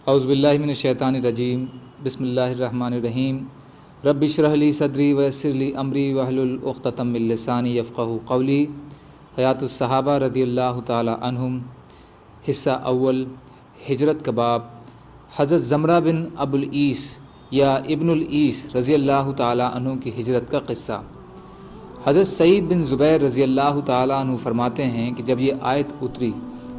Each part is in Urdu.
اعوذ باللہ من الشیطان الرجیم بسم اللہ الرحمن الرحیم رب اشرح لی صدری ویسر لی امری واحلل عقدۃ من لسانی یفقہوا قولی۔ حیات الصحابہ رضی اللہ تعالی عنہم، حصہ اول، ہجرت کا باب۔ حضرت زمرہ بن ابو العیس یا ابن العیس رضی اللہ تعالی عنہ کی ہجرت کا قصہ۔ حضرت سعید بن زبیر رضی اللہ تعالی عنہ فرماتے ہیں کہ جب یہ آیت اتری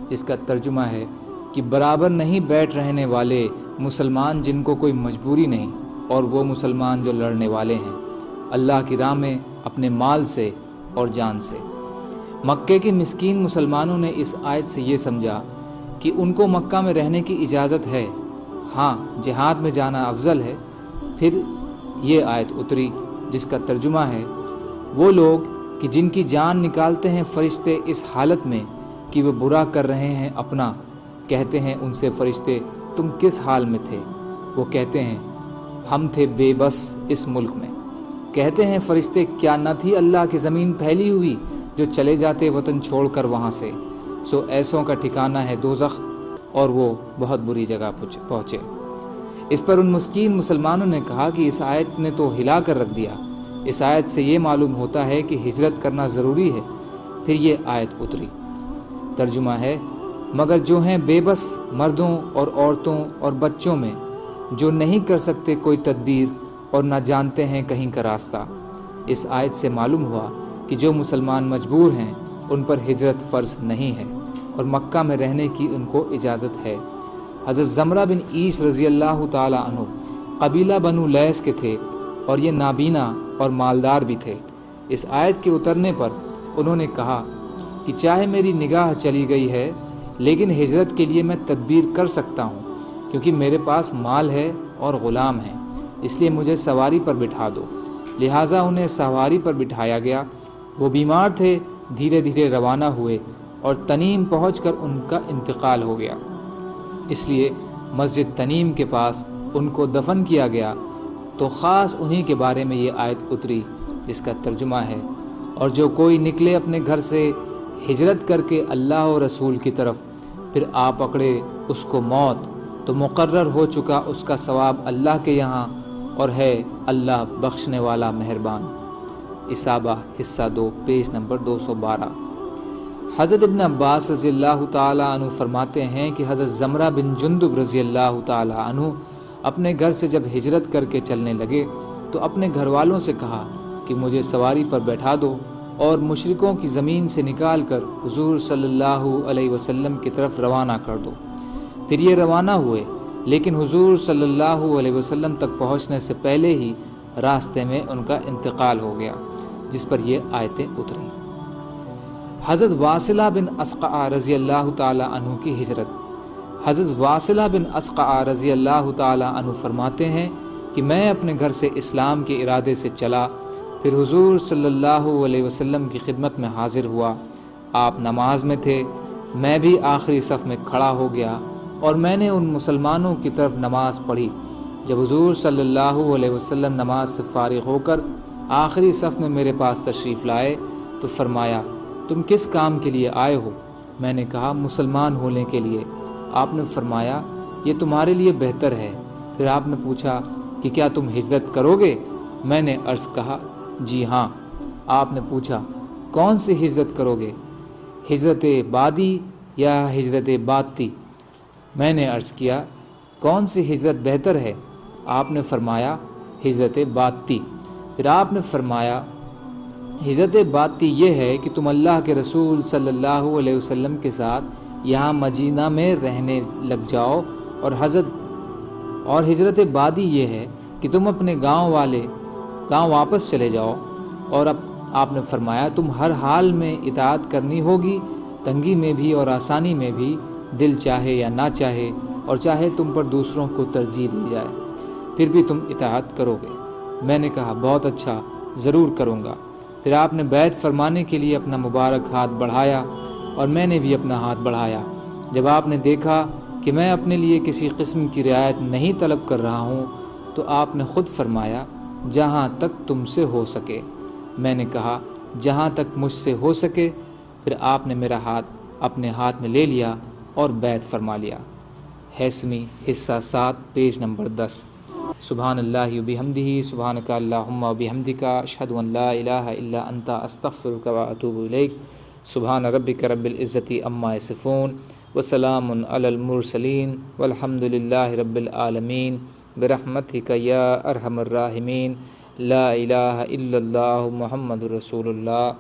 جس کا ترجمہ ہے کہ برابر نہیں بیٹھ رہنے والے مسلمان جن کو کوئی مجبوری نہیں، اور وہ مسلمان جو لڑنے والے ہیں اللہ کی راہ میں اپنے مال سے اور جان سے۔ مکے کے مسکین مسلمانوں نے اس آیت سے یہ سمجھا کہ ان کو مکہ میں رہنے کی اجازت ہے، ہاں جہاد میں جانا افضل ہے۔ پھر یہ آیت اتری جس کا ترجمہ ہے وہ لوگ کہ جن کی جان نکالتے ہیں فرشتے اس حالت میں کہ وہ برا کر رہے ہیں اپنا، کہتے ہیں ان سے فرشتے تم کس حال میں تھے؟ وہ کہتے ہیں ہم تھے بے بس اس ملک میں۔ کہتے ہیں فرشتے کیا نہ تھی اللہ کی زمین پھیلی ہوئی جو چلے جاتے وطن چھوڑ کر وہاں سے، سو ایسوں کا ٹھکانہ ہے دوزخ اور وہ بہت بری جگہ پہنچے۔ اس پر ان مسکین مسلمانوں نے کہا کہ اس آیت نے تو ہلا کر رکھ دیا، اس آیت سے یہ معلوم ہوتا ہے کہ ہجرت کرنا ضروری ہے۔ پھر یہ آیت اتری، ترجمہ ہے مگر جو ہیں بے بس مردوں اور عورتوں اور بچوں میں جو نہیں کر سکتے کوئی تدبیر اور نہ جانتے ہیں کہیں کا راستہ۔ اس آیت سے معلوم ہوا کہ جو مسلمان مجبور ہیں ان پر ہجرت فرض نہیں ہے اور مکہ میں رہنے کی ان کو اجازت ہے۔ حضرت زمرہ بن عیس رضی اللہ تعالی عنہ قبیلہ بنو لیث کے تھے اور یہ نابینا اور مالدار بھی تھے۔ اس آیت کے اترنے پر انہوں نے کہا کہ چاہے میری نگاہ چلی گئی ہے لیکن ہجرت کے لیے میں تدبیر کر سکتا ہوں، کیونکہ میرے پاس مال ہے اور غلام ہیں، اس لیے مجھے سواری پر بٹھا دو۔ لہٰذا انہیں سواری پر بٹھایا گیا۔ وہ بیمار تھے، دھیرے دھیرے روانہ ہوئے اور تنیم پہنچ کر ان کا انتقال ہو گیا، اس لیے مسجد تنیم کے پاس ان کو دفن کیا گیا۔ تو خاص انہی کے بارے میں یہ آیت اتری جس کا ترجمہ ہے اور جو کوئی نکلے اپنے گھر سے ہجرت کر کے اللہ و رسول کی طرف، پھر آ پکڑے اس کو موت، تو مقرر ہو چکا اس کا ثواب اللہ کے یہاں، اور ہے اللہ بخشنے والا مہربان۔ اصابہ حصہ 2 پیج نمبر 212۔ حضرت ابن عباس رضی اللہ تعالی عنہ فرماتے ہیں کہ حضرت زمرہ بن جندب رضی اللہ تعالی عنہ اپنے گھر سے جب ہجرت کر کے چلنے لگے تو اپنے گھر والوں سے کہا کہ مجھے سواری پر بیٹھا دو اور مشرکوں کی زمین سے نکال کر حضور صلی اللہ علیہ وسلم کی طرف روانہ کر دو۔ پھر یہ روانہ ہوئے، لیکن حضور صلی اللہ علیہ وسلم تک پہنچنے سے پہلے ہی راستے میں ان کا انتقال ہو گیا، جس پر یہ آیتیں اتریں۔ حضرت واصلہ بن اسقع رضی اللہ تعالی عنہ کی ہجرت۔ حضرت واصلہ بن اسقع رضی اللہ تعالی عنہ فرماتے ہیں کہ میں اپنے گھر سے اسلام کے ارادے سے چلا، پھر حضور صلی اللہ علیہ وسلم کی خدمت میں حاضر ہوا۔ آپ نماز میں تھے، میں بھی آخری صف میں کھڑا ہو گیا اور میں نے ان مسلمانوں کی طرف نماز پڑھی۔ جب حضور صلی اللہ علیہ وسلم نماز سے فارغ ہو کر آخری صف میں میرے پاس تشریف لائے تو فرمایا تم کس کام کے لیے آئے ہو؟ میں نے کہا مسلمان ہونے کے لیے۔ آپ نے فرمایا یہ تمہارے لیے بہتر ہے۔ پھر آپ نے پوچھا کہ کیا تم ہجرت کرو گے؟ میں نے عرض کہا جی ہاں۔ آپ نے پوچھا کون سی ہجرت کرو گے، ہجرت بادی یا ہجرت باطی؟ میں نے عرض کیا کون سی ہجرت بہتر ہے؟ آپ نے فرمایا ہجرت باطی۔ پھر آپ نے فرمایا ہجرت باطی یہ ہے کہ تم اللہ کے رسول صلی اللہ علیہ وسلم کے ساتھ یہاں مدینہ میں رہنے لگ جاؤ، اور ہجرت بادی یہ ہے کہ تم اپنے گاؤں واپس چلے جاؤ۔ اور اب آپ نے فرمایا تم ہر حال میں اطاعت کرنی ہوگی، تنگی میں بھی اور آسانی میں بھی، دل چاہے یا نہ چاہے، اور چاہے تم پر دوسروں کو ترجیح دی جائے، پھر بھی تم اطاعت کرو گے۔ میں نے کہا بہت اچھا، ضرور کروں گا۔ پھر آپ نے بیعت فرمانے کے لیے اپنا مبارک ہاتھ بڑھایا اور میں نے بھی اپنا ہاتھ بڑھایا۔ جب آپ نے دیکھا کہ میں اپنے لیے کسی قسم کی رعایت نہیں طلب کر رہا ہوں تو آپ نے خود فرمایا جہاں تک تم سے ہو سکے۔ میں نے کہا جہاں تک مجھ سے ہو سکے۔ پھر آپ نے میرا ہاتھ اپنے ہاتھ میں لے لیا اور بیعت فرما لیا۔ حیثمی حصہ 7 پیج نمبر 10۔ سبحان اللہ و بحمدہ، سبحانک اللہم و بحمدک، اشہد ان لا الہ الا انت، استغفرک و اتوب الیک۔ سبحان ربک رب العزت عما یصفون وسلام علی المرسلین والحمد للہ رب العالمین برحمتک یا ارحم الراحمین۔ لا الہ الا اللہ محمد رسول اللہ۔